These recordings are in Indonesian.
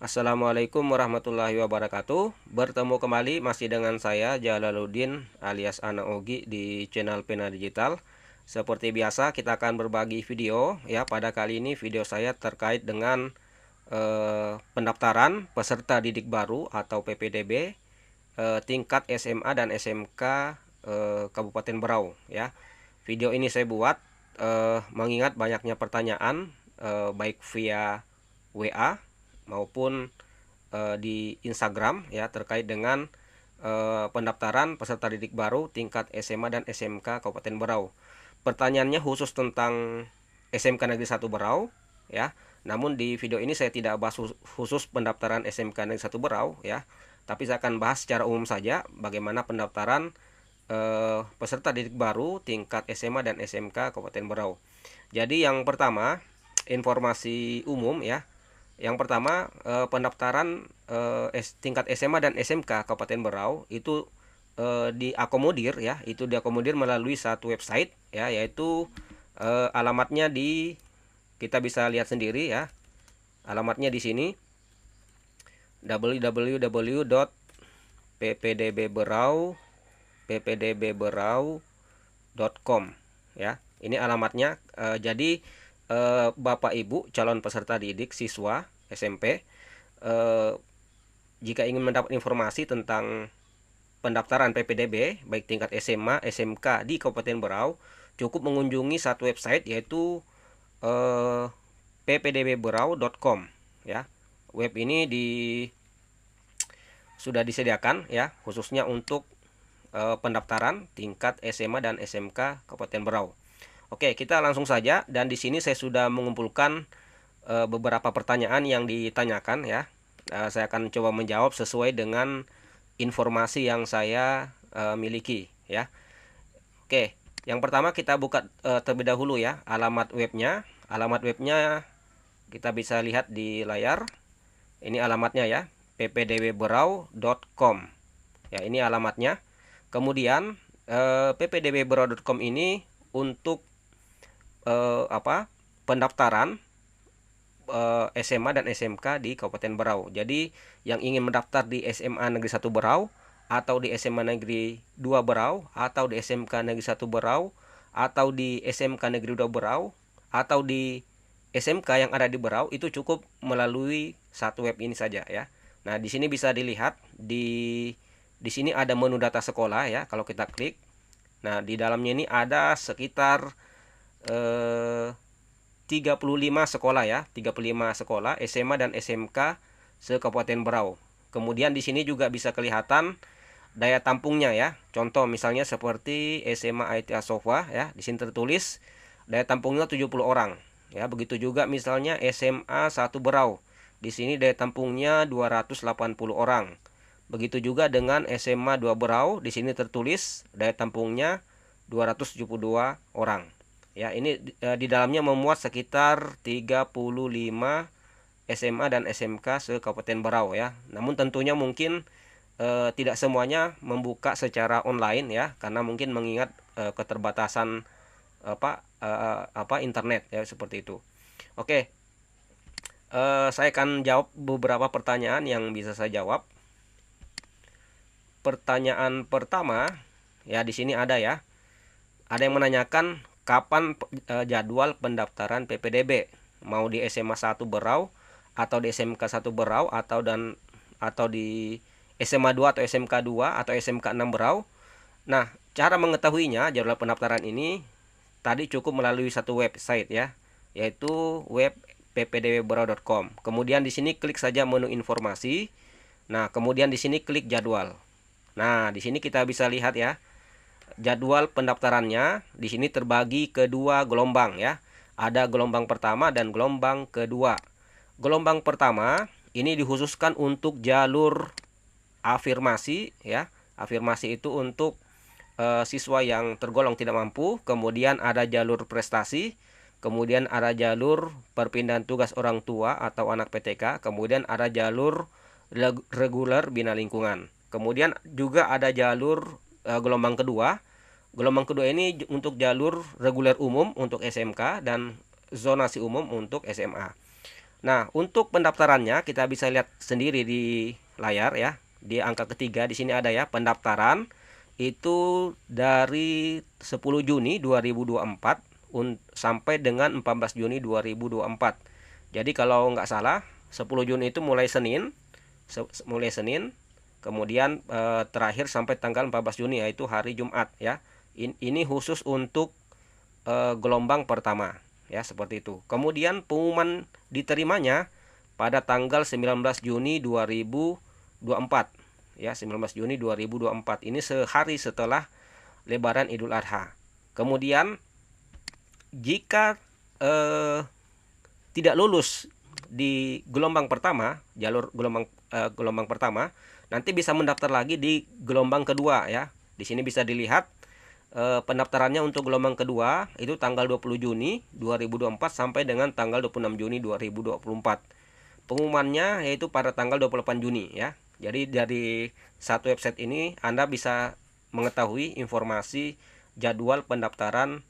Assalamualaikum warahmatullahi wabarakatuh. Bertemu kembali masih dengan saya Jalaluddin alias Ana Ogi di channel Pena Digital. Seperti biasa kita akan berbagi video ya. Pada kali ini video saya terkait dengan pendaftaran peserta didik baru atau PPDB tingkat SMA dan SMK Kabupaten Berau ya. Video ini saya buat mengingat banyaknya pertanyaan baik via WA maupun di Instagram ya terkait dengan pendaftaran peserta didik baru tingkat SMA dan SMK Kabupaten Berau. Pertanyaannya khusus tentang SMK Negeri 1 Berau ya. Namun di video ini saya tidak bahas khusus pendaftaran SMK Negeri 1 Berau ya, tapi saya akan bahas secara umum saja bagaimana pendaftaran peserta didik baru tingkat SMA dan SMK Kabupaten Berau. Jadi yang pertama, informasi umum ya. Yang pertama, pendaftaran tingkat SMA dan SMK Kabupaten Berau itu diakomodir ya, itu diakomodir melalui satu website ya, yaitu alamatnya kita bisa lihat sendiri ya. Alamatnya di sini www.ppdbberau.com ya. Ini alamatnya. Jadi Bapak Ibu calon peserta didik siswa SMP jika ingin mendapat informasi tentang pendaftaran PPDB baik tingkat SMA, SMK di Kabupaten Berau, cukup mengunjungi satu website yaitu ppdbberau.com ya. Web ini sudah disediakan ya khususnya untuk pendaftaran tingkat SMA dan SMK Kabupaten Berau. Oke, kita langsung saja, dan di sini saya sudah mengumpulkan beberapa pertanyaan yang ditanyakan ya. Saya akan coba menjawab sesuai dengan informasi yang saya miliki ya. Oke, yang pertama kita buka terlebih dahulu ya alamat webnya. Alamat webnya kita bisa lihat di layar. Ini alamatnya ya, ppdbberau.com. Ya, ini alamatnya. Kemudian ppdbberau.com ini untuk pendaftaran SMA dan SMK di Kabupaten Berau. Jadi yang ingin mendaftar di SMA Negeri 1 Berau atau di SMA Negeri 2 Berau atau di SMK Negeri 1 Berau atau di SMK Negeri 2 Berau atau di SMK yang ada di Berau itu cukup melalui satu web ini saja ya. Nah, di sini bisa dilihat di sini ada menu data sekolah ya. Kalau kita klik, nah di dalamnya ini ada sekitar 35 sekolah ya, 35 sekolah SMA dan SMK se-Kabupaten Berau. Kemudian di sini juga bisa kelihatan daya tampungnya ya. Contoh misalnya seperti SMA IT Asofa ya, di sini tertulis daya tampungnya 70 orang. Ya, begitu juga misalnya SMA 1 Berau. Di sini daya tampungnya 280 orang. Begitu juga dengan SMA 2 Berau, di sini tertulis daya tampungnya 272 orang. Ya, ini di dalamnya memuat sekitar 35 SMA dan SMK se-Kabupaten Berau ya. Namun tentunya mungkin tidak semuanya membuka secara online ya, karena mungkin mengingat keterbatasan internet ya, seperti itu. Oke. Saya akan jawab beberapa pertanyaan yang bisa saya jawab. Pertanyaan pertama ya, di sini ada ya. Ada yang menanyakan kapan jadwal pendaftaran PPDB, mau di SMA 1 Berau atau di SMK 1 Berau atau di SMA 2 atau SMK 2 atau SMK 6 Berau. Nah, cara mengetahuinya jadwal pendaftaran ini tadi cukup melalui satu website ya, yaitu web ppdbberau.com. Kemudian di sini klik saja menu informasi. Nah, kemudian di sini klik jadwal. Nah, di sini kita bisa lihat ya. Jadwal pendaftarannya di sini terbagi ke dua gelombang ya. Ada gelombang pertama dan gelombang kedua. Gelombang pertama ini dikhususkan untuk jalur afirmasi ya. Afirmasi itu untuk siswa yang tergolong tidak mampu. Kemudian ada jalur prestasi. Kemudian ada jalur perpindahan tugas orang tua atau anak PTK. Kemudian ada jalur reguler bina lingkungan. Kemudian juga ada jalur gelombang kedua. Gelombang kedua ini untuk jalur reguler umum untuk SMK dan zonasi umum untuk SMA. Nah, untuk pendaftarannya kita bisa lihat sendiri di layar ya. Di angka ketiga di sini ada ya, pendaftaran itu dari 10 Juni 2024 sampai dengan 14 Juni 2024. Jadi kalau nggak salah 10 Juni itu mulai Senin, kemudian terakhir sampai tanggal 14 Juni yaitu hari Jumat ya. Ini khusus untuk gelombang pertama ya, seperti itu. Kemudian pengumuman diterimanya pada tanggal 19 Juni 2024 ya, 19 Juni 2024. Ini sehari setelah Lebaran Idul Adha. Kemudian jika tidak lulus di gelombang pertama, jalur gelombang pertama, nanti bisa mendaftar lagi di gelombang kedua ya. Di sini bisa dilihat pendaftarannya untuk gelombang kedua itu tanggal 20 Juni 2024 sampai dengan tanggal 26 Juni 2024. Pengumumannya yaitu pada tanggal 28 Juni ya. Jadi dari satu website ini Anda bisa mengetahui informasi jadwal pendaftaran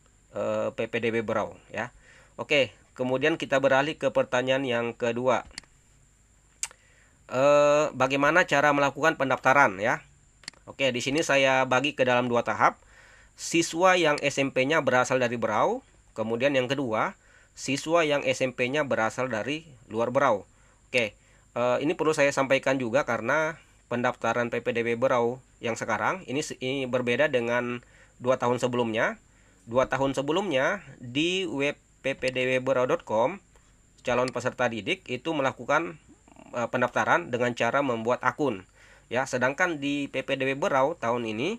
PPDB Berau ya. Oke, kemudian kita beralih ke pertanyaan yang kedua. Bagaimana cara melakukan pendaftaran ya? Oke, di sini saya bagi ke dalam dua tahap. Siswa yang SMP-nya berasal dari Berau, kemudian yang kedua, siswa yang SMP-nya berasal dari luar Berau. Oke, ini perlu saya sampaikan juga karena pendaftaran PPDB Berau yang sekarang ini berbeda dengan 2 tahun sebelumnya. 2 tahun sebelumnya di web ppdbberau.com calon peserta didik itu melakukan pendaftaran dengan cara membuat akun. Ya, sedangkan di PPDB Berau tahun ini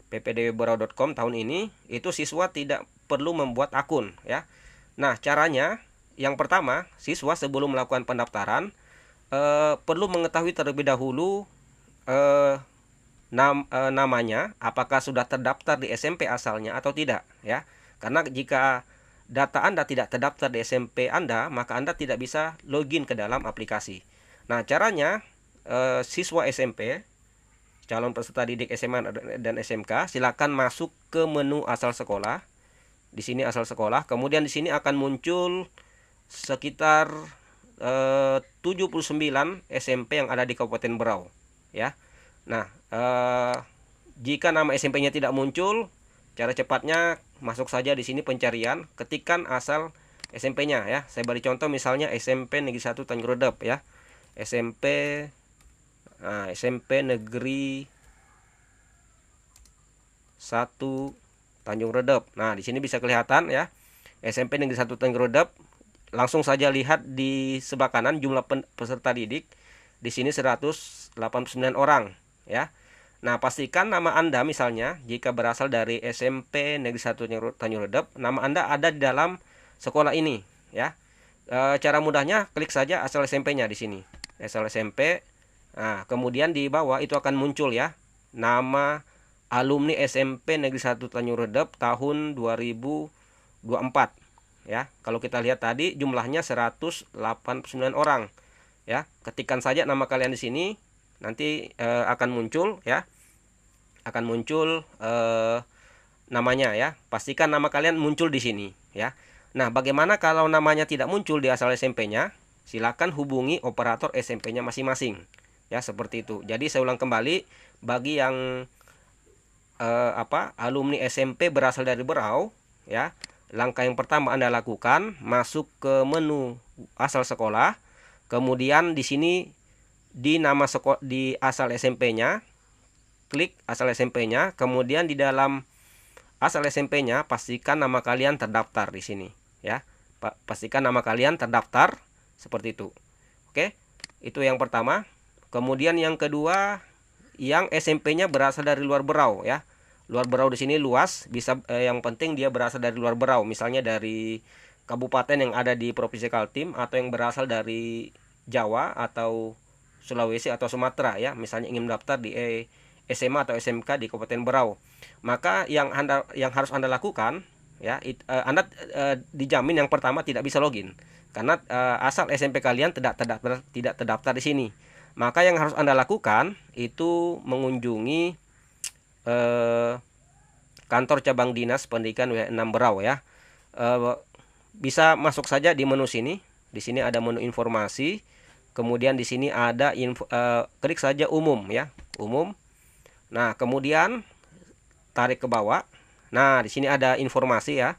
ppdbberau.com tahun ini itu siswa tidak perlu membuat akun ya. Nah, caranya yang pertama, siswa sebelum melakukan pendaftaran perlu mengetahui terlebih dahulu namanya apakah sudah terdaftar di SMP asalnya atau tidak ya. Karena jika data Anda tidak terdaftar di SMP Anda, maka Anda tidak bisa login ke dalam aplikasi. Nah, caranya siswa SMP calon peserta didik SMA dan SMK silakan masuk ke menu asal sekolah. Di sini asal sekolah, kemudian di sini akan muncul sekitar 79 SMP yang ada di Kabupaten Berau ya. Nah, jika nama SMP-nya tidak muncul, cara cepatnya masuk saja di sini pencarian, ketikkan asal SMP-nya ya. Saya beri contoh misalnya SMP Negeri 1 Tanjung Redep ya. SMP Negeri 1 Tanjung Redep. Nah, di sini bisa kelihatan ya. SMP Negeri 1 Tanjung Redep. Langsung saja lihat di sebelah kanan jumlah peserta didik. Di sini 189 orang ya. Nah, pastikan nama Anda misalnya jika berasal dari SMP Negeri 1 Tanjung Redep, nama Anda ada di dalam sekolah ini ya. Cara mudahnya klik saja asal SMP-nya di sini. Asal SMP. Nah, kemudian di bawah itu akan muncul ya nama alumni SMP Negeri 1 Tanjung Redep tahun 2024 ya. Kalau kita lihat tadi jumlahnya 189 orang ya. Ketikkan saja nama kalian di sini, nanti akan muncul ya. Akan muncul namanya ya. Pastikan nama kalian muncul di sini ya. Nah, bagaimana kalau namanya tidak muncul di asal SMP-nya? Silakan hubungi operator SMP-nya masing-masing. Ya, seperti itu. Jadi saya ulang kembali, bagi yang alumni SMP berasal dari Berau ya, langkah yang pertama Anda lakukan masuk ke menu asal sekolah, kemudian di sini di nama sekolah di asal SMP-nya klik asal SMP-nya, kemudian di dalam asal SMP-nya pastikan nama kalian terdaftar di sini ya. Pastikan nama kalian terdaftar seperti itu. Oke, itu yang pertama. Kemudian yang kedua, yang SMP-nya berasal dari luar Berau ya. Luar Berau di sini luas, bisa yang penting dia berasal dari luar Berau, misalnya dari kabupaten yang ada di Provinsi Kaltim atau yang berasal dari Jawa atau Sulawesi atau Sumatera ya, misalnya ingin mendaftar di SMA atau SMK di Kabupaten Berau. Maka yang harus Anda lakukan ya, Anda dijamin yang pertama tidak bisa login karena asal SMP kalian tidak terdaftar di sini. Maka yang harus Anda lakukan itu mengunjungi kantor cabang dinas pendidikan W6 Berau ya. Bisa masuk saja di menu sini, Di sini ada menu informasi. Kemudian di sini ada klik saja umum ya, umum. Nah, kemudian tarik ke bawah. Nah, di sini ada informasi ya.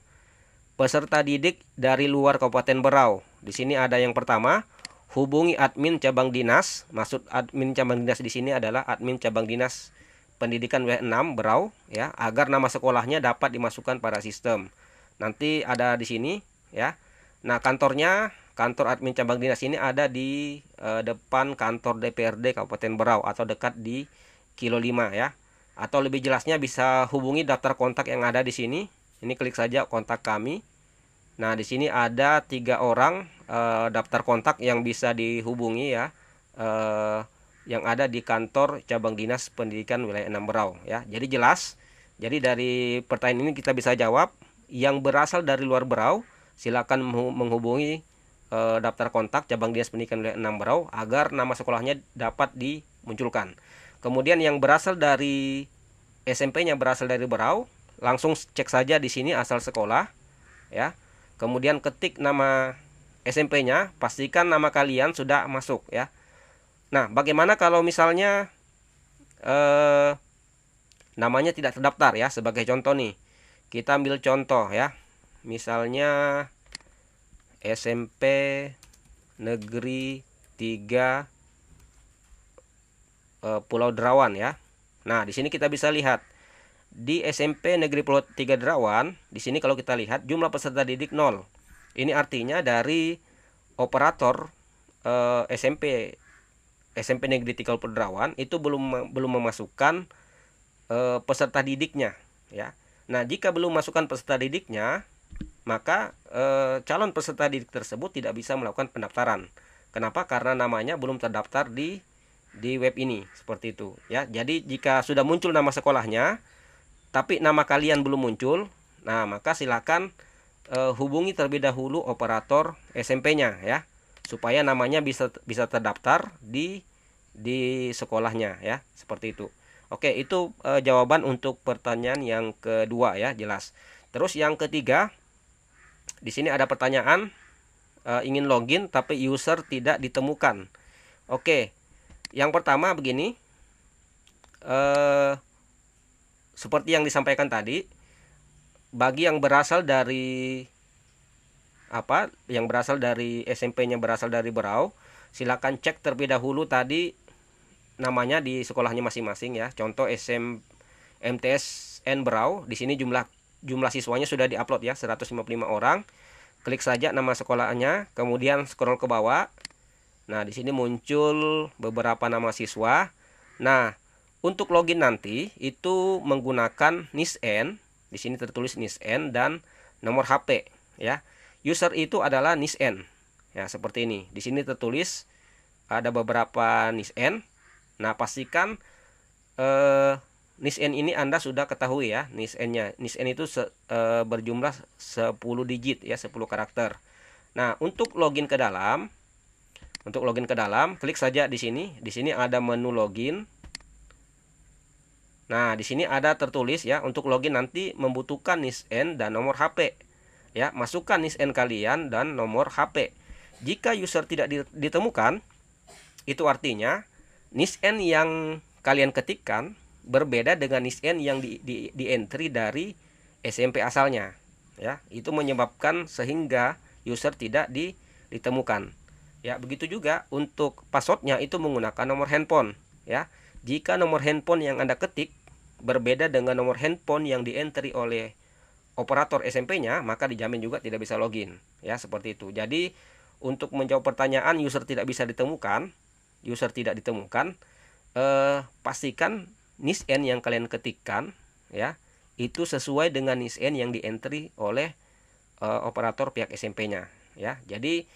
Peserta didik dari luar Kabupaten Berau. Di sini ada yang pertama, hubungi admin cabang dinas. Maksud admin cabang dinas di sini adalah admin cabang dinas pendidikan wilayah 6 Berau ya, agar nama sekolahnya dapat dimasukkan pada sistem. Nanti ada di sini ya. Nah, kantor admin cabang dinas ini ada di depan kantor DPRD Kabupaten Berau atau dekat di Kilo 5 ya. Atau lebih jelasnya bisa hubungi daftar kontak yang ada di sini. Ini klik saja kontak kami. Nah, di sini ada 3 orang daftar kontak yang bisa dihubungi ya. Yang ada di kantor cabang dinas pendidikan wilayah 6 Berau ya. Jadi jelas. Jadi dari pertanyaan ini kita bisa jawab, yang berasal dari luar Berau silakan menghubungi daftar kontak cabang dinas pendidikan wilayah 6 Berau agar nama sekolahnya dapat dimunculkan. Kemudian yang berasal dari SMP-nya berasal dari Berau, langsung cek saja di sini asal sekolah ya. Kemudian ketik nama SMP-nya, pastikan nama kalian sudah masuk ya. Nah, bagaimana kalau misalnya namanya tidak terdaftar ya? Sebagai contoh nih, kita ambil contoh ya. Misalnya SMP Negeri 3 Pulau Derawan ya. Nah, di sini kita bisa lihat di SMP Negeri Pulau 3 Derawan, di sini kalau kita lihat jumlah peserta didik 0. Ini artinya dari operator SMP Negeri 3 Pulau Derawan itu belum memasukkan peserta didiknya ya. Nah, jika belum masukkan peserta didiknya, maka calon peserta didik tersebut tidak bisa melakukan pendaftaran. Kenapa? Karena namanya belum terdaftar di web ini, seperti itu ya. Jadi jika sudah muncul nama sekolahnya tapi nama kalian belum muncul, nah maka silakan hubungi terlebih dahulu operator SMP-nya ya, supaya namanya bisa terdaftar di sekolahnya ya, seperti itu. Oke, itu jawaban untuk pertanyaan yang kedua ya, jelas. Terus yang ketiga, di sini ada pertanyaan ingin login tapi user tidak ditemukan. Oke, yang pertama begini, seperti yang disampaikan tadi, bagi yang berasal dari SMP-nya berasal dari Berau, silakan cek terlebih dahulu tadi namanya di sekolahnya masing-masing ya. Contoh MTSN Berau, di sini jumlah siswanya sudah diupload ya, 155 orang. Klik saja nama sekolahnya, kemudian scroll ke bawah. Nah, di sini muncul beberapa nama siswa. Nah, untuk login nanti itu menggunakan NISN. Di sini tertulis NISN dan nomor HP ya. User itu adalah NISN. Ya, seperti ini. Di sini tertulis ada beberapa NISN. Nah, pastikan NISN ini Anda sudah ketahui ya, NISN-nya. NISN itu berjumlah 10 digit ya, 10 karakter. Nah, untuk login ke dalam, klik saja di sini. Di sini ada menu login. Nah, di sini ada tertulis ya, untuk login nanti membutuhkan NISN dan nomor HP. Ya, masukkan NISN kalian dan nomor HP. Jika user tidak ditemukan, itu artinya NISN yang kalian ketikkan berbeda dengan NISN yang di entry dari SMP asalnya. Ya, itu menyebabkan sehingga user tidak ditemukan. Ya, begitu juga untuk passwordnya itu menggunakan nomor handphone. Ya, jika nomor handphone yang Anda ketik berbeda dengan nomor handphone yang di entry oleh operator SMP-nya, maka dijamin juga tidak bisa login. Ya, seperti itu. Jadi untuk menjawab pertanyaan user tidak ditemukan, pastikan NISN yang kalian ketikkan ya itu sesuai dengan NISN yang di entry oleh operator pihak SMP-nya ya. Jadi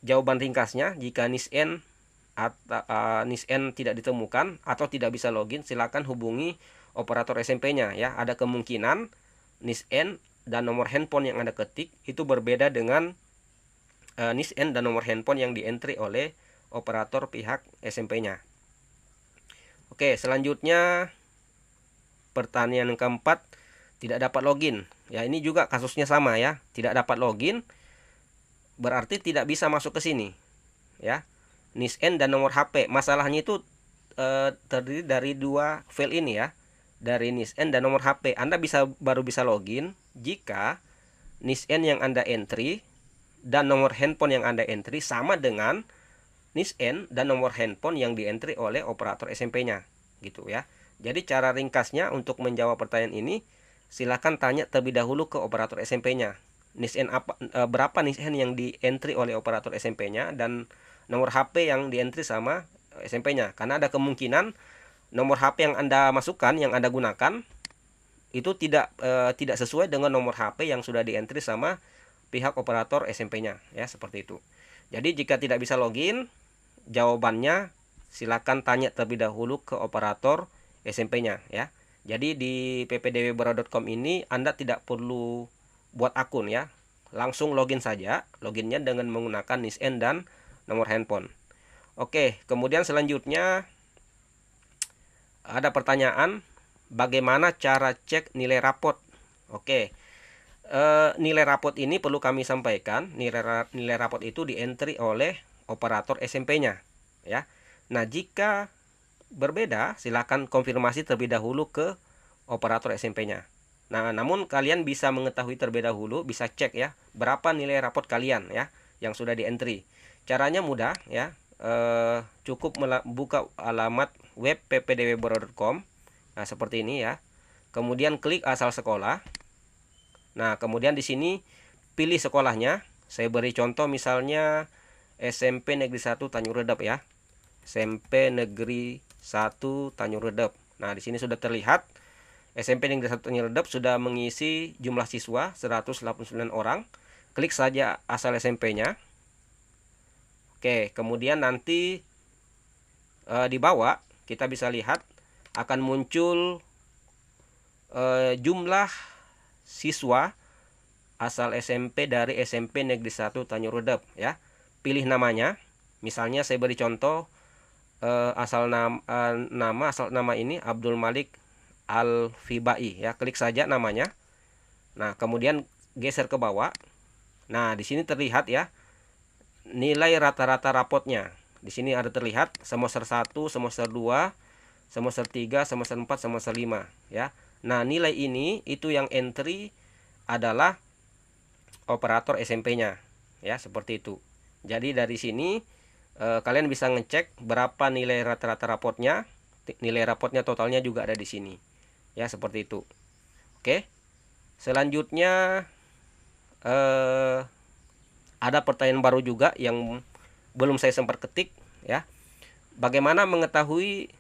jawaban ringkasnya, jika NISN tidak ditemukan atau tidak bisa login, silakan hubungi operator SMP-nya ya. Ada kemungkinan NISN dan nomor handphone yang Anda ketik itu berbeda dengan NISN dan nomor handphone yang di entry oleh operator pihak SMP-nya. Oke, selanjutnya pertanyaan yang keempat, tidak dapat login. Ya, ini juga kasusnya sama ya, tidak dapat login. berarti tidak bisa masuk ke sini ya. NISN dan nomor HP. Masalahnya itu terdiri dari dua file ini ya. Dari NISN dan nomor HP. Anda baru bisa login jika NISN yang Anda entry dan nomor handphone yang Anda entry sama dengan NISN dan nomor handphone yang di-entry oleh operator SMP-nya gitu ya. Jadi cara ringkasnya untuk menjawab pertanyaan ini, silakan tanya terlebih dahulu ke operator SMP-nya. NISN berapa NISN yang di-entry oleh operator SMP-nya dan nomor HP yang di-entry sama SMP-nya. Karena ada kemungkinan nomor HP yang Anda masukkan, yang Anda gunakan itu tidak sesuai dengan nomor HP yang sudah di-entry sama pihak operator SMP-nya ya, seperti itu. Jadi jika tidak bisa login, jawabannya silakan tanya terlebih dahulu ke operator SMP-nya ya. Jadi di ppdbberau.com ini Anda tidak perlu buat akun ya. Langsung login saja. Loginnya dengan menggunakan NISN dan nomor handphone. Oke, kemudian selanjutnya ada pertanyaan, bagaimana cara cek nilai rapot? Oke. Nilai rapot ini perlu kami sampaikan, nilai rapot itu di-entry oleh operator SMP-nya ya. Nah, jika berbeda, silakan konfirmasi terlebih dahulu ke operator SMP-nya. Nah, namun kalian bisa mengetahui terlebih dahulu, bisa cek ya, berapa nilai rapot kalian ya yang sudah di-entry. Caranya mudah ya. Cukup buka alamat web ppdbberau.com. Nah, seperti ini ya. Kemudian klik asal sekolah. Nah, kemudian di sini pilih sekolahnya. Saya beri contoh misalnya SMP Negeri 1 Tanjung Redep ya. SMP Negeri 1 Tanjung Redep. Nah, di sini sudah terlihat SMP Negeri 1 Tanjung Redep sudah mengisi jumlah siswa 189 orang. Klik saja asal SMP-nya. Oke, kemudian nanti di bawah kita bisa lihat akan muncul jumlah siswa asal SMP dari SMP Negeri 1 Tanjung Redep ya. Pilih namanya. Misalnya saya beri contoh asal nama ini Abdul Malik Al-Fibai ya. Klik saja namanya. Nah, kemudian geser ke bawah. Nah, di sini terlihat ya nilai rata-rata rapotnya. Di sini ada terlihat semester 1, semester 2, semester 3, semester 4, semester 5 ya. Nah, nilai ini itu yang entry adalah operator SMP-nya ya, seperti itu. Jadi dari sini kalian bisa ngecek berapa nilai rata-rata rapotnya. Nilai rapotnya totalnya juga ada di sini ya, seperti itu. Oke, selanjutnya ada pertanyaan baru juga yang belum saya sempat ketik ya. Bagaimana mengetahui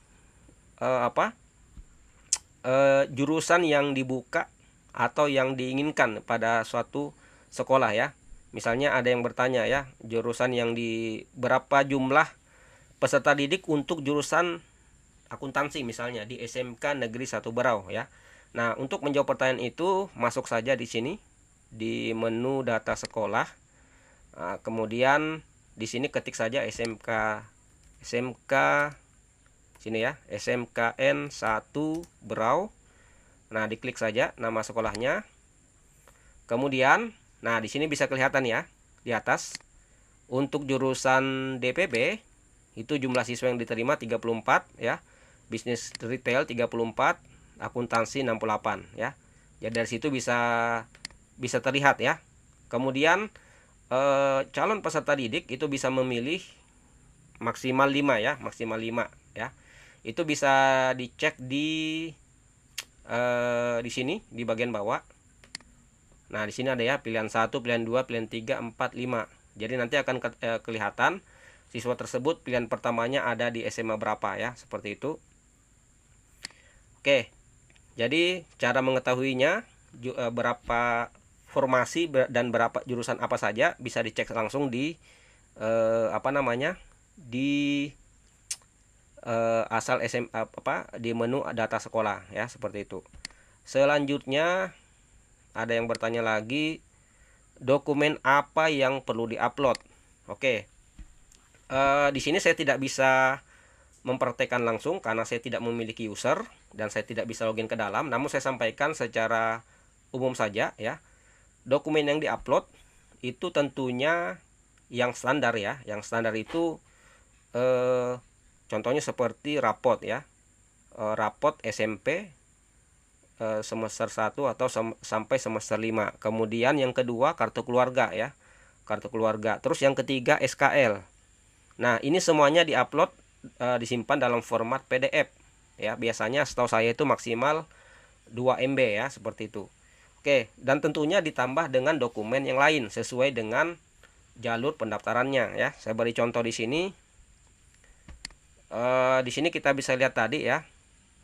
jurusan yang dibuka atau yang diinginkan pada suatu sekolah ya. Misalnya ada yang bertanya ya, jurusan yang berapa jumlah peserta didik untuk jurusan akuntansi misalnya di SMK Negeri 1 Berau ya. Nah, untuk menjawab pertanyaan itu masuk saja di sini di menu data sekolah. Nah, kemudian di sini ketik saja SMK sini ya, SMKN 1 Berau. Nah, diklik saja nama sekolahnya. Kemudian, nah di sini bisa kelihatan ya di atas. Untuk jurusan DPB itu jumlah siswa yang diterima 34 ya. Bisnis retail 34, akuntansi 68 ya. Jadi dari situ bisa terlihat ya. Kemudian calon peserta didik itu bisa memilih maksimal 5 ya, maksimal 5 ya. Itu bisa dicek di sini di bagian bawah. Nah, di sini ada ya pilihan 1, pilihan 2, pilihan 3, 4, 5. Jadi nanti akan kelihatan siswa tersebut pilihan pertamanya ada di SMA berapa ya, seperti itu. Oke. Jadi cara mengetahuinya berapa formasi dan berapa jurusan apa saja bisa dicek langsung di di asal SMA di menu data sekolah ya, seperti itu. Selanjutnya ada yang bertanya lagi, dokumen apa yang perlu diupload? Oke. Di sini saya tidak bisa mempraktekkan langsung karena saya tidak memiliki user dan saya tidak bisa login ke dalam, namun saya sampaikan secara umum saja ya. Dokumen yang diupload itu tentunya yang standar ya. Yang standar itu contohnya seperti rapot ya, rapot SMP semester 1 atau sampai semester 5. Kemudian yang kedua kartu keluarga ya, kartu keluarga. Terus yang ketiga SKL. Nah, ini semuanya diupload, disimpan dalam format PDF ya. Biasanya setahu saya itu maksimal 2 MB ya, seperti itu. Oke, dan tentunya ditambah dengan dokumen yang lain sesuai dengan jalur pendaftarannya ya. Saya beri contoh di sini. Di sini kita bisa lihat tadi ya.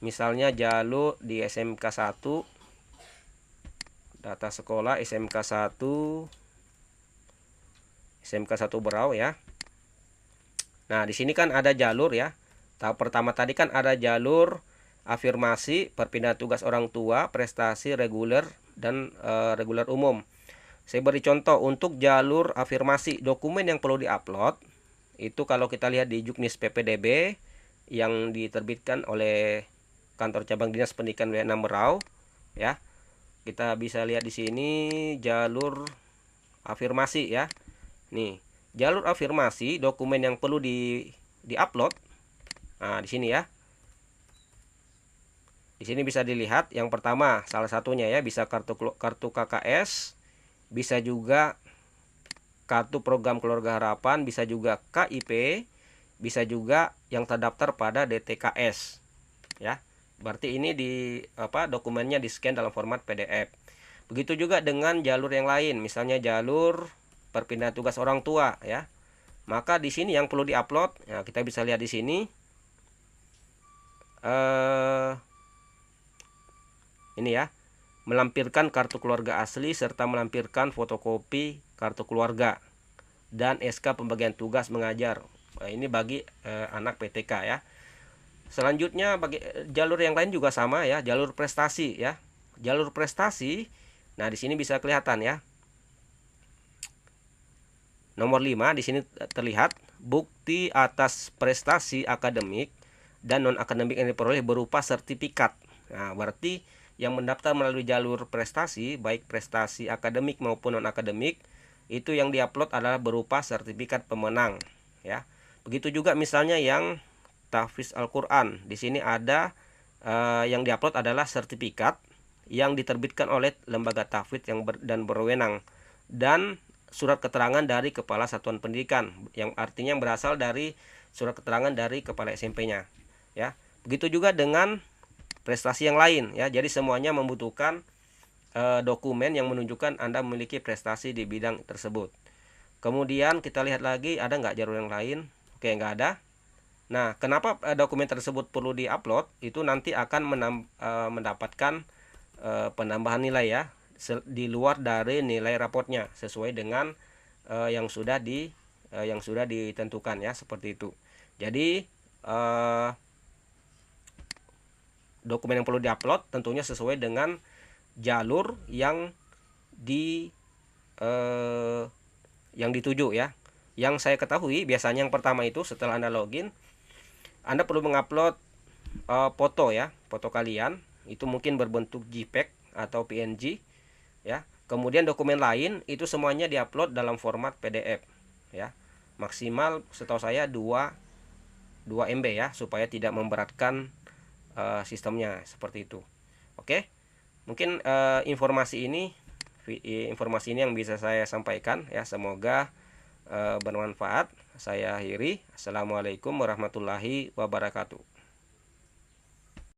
Misalnya jalur di SMK 1, data sekolah SMK 1, SMK 1 Berau ya. Nah, di sini kan ada jalur ya. Tahap pertama tadi kan ada jalur afirmasi, perpindahan tugas orang tua, prestasi reguler dan reguler umum. Saya beri contoh untuk jalur afirmasi, dokumen yang perlu diupload itu kalau kita lihat di Juknis PPDB yang diterbitkan oleh Kantor Cabang Dinas Pendidikan Wilayah 6 Berau ya. Kita bisa lihat di sini jalur afirmasi ya. Nih, jalur afirmasi dokumen yang perlu di-upload. Nah, di sini ya. Di sini bisa dilihat yang pertama salah satunya ya, bisa kartu KKS, bisa juga kartu program keluarga harapan, bisa juga KIP, bisa juga yang terdaftar pada DTKS ya. Berarti ini dokumennya di scan dalam format PDF. Begitu juga dengan jalur yang lain, misalnya jalur perpindahan tugas orang tua ya. Maka di sini yang perlu diupload, ya kita bisa lihat di sini. Ini ya, melampirkan kartu keluarga asli serta melampirkan fotokopi kartu keluarga dan SK pembagian tugas mengajar. Nah, ini bagi anak PTK ya. Selanjutnya bagi jalur yang lain juga sama ya, jalur prestasi ya. Jalur prestasi. Nah, di sini bisa kelihatan ya. Nomor 5 di sini terlihat bukti atas prestasi akademik dan non akademik yang diperoleh berupa sertifikat. Nah, berarti yang mendaftar melalui jalur prestasi, baik prestasi akademik maupun non akademik, itu yang diupload adalah berupa sertifikat pemenang ya. Begitu juga misalnya yang tahfiz Al-Qur'an. Di sini ada yang diupload adalah sertifikat yang diterbitkan oleh lembaga tahfiz dan berwenang dan surat keterangan dari kepala satuan pendidikan yang artinya berasal dari surat keterangan dari kepala SMP-nya ya. Begitu juga dengan prestasi yang lain ya. Jadi semuanya membutuhkan dokumen yang menunjukkan Anda memiliki prestasi di bidang tersebut. Kemudian kita lihat lagi ada nggak jalur yang lain. Oke, nggak ada. Nah, kenapa dokumen tersebut perlu diupload? Itu nanti akan mendapatkan penambahan nilai ya, di luar dari nilai rapotnya sesuai dengan yang sudah ditentukan ya, seperti itu. Jadi dokumen yang perlu diupload tentunya sesuai dengan jalur yang dituju ya. Yang saya ketahui biasanya yang pertama itu setelah Anda login, Anda perlu mengupload foto ya, foto kalian itu mungkin berbentuk JPEG atau PNG ya. Kemudian dokumen lain itu semuanya diupload dalam format PDF ya. Maksimal setahu saya 2 MB ya, supaya tidak memberatkan sistemnya, seperti itu. Oke. Mungkin informasi ini yang bisa saya sampaikan ya, semoga bermanfaat. Saya akhiri. Assalamualaikum warahmatullahi wabarakatuh.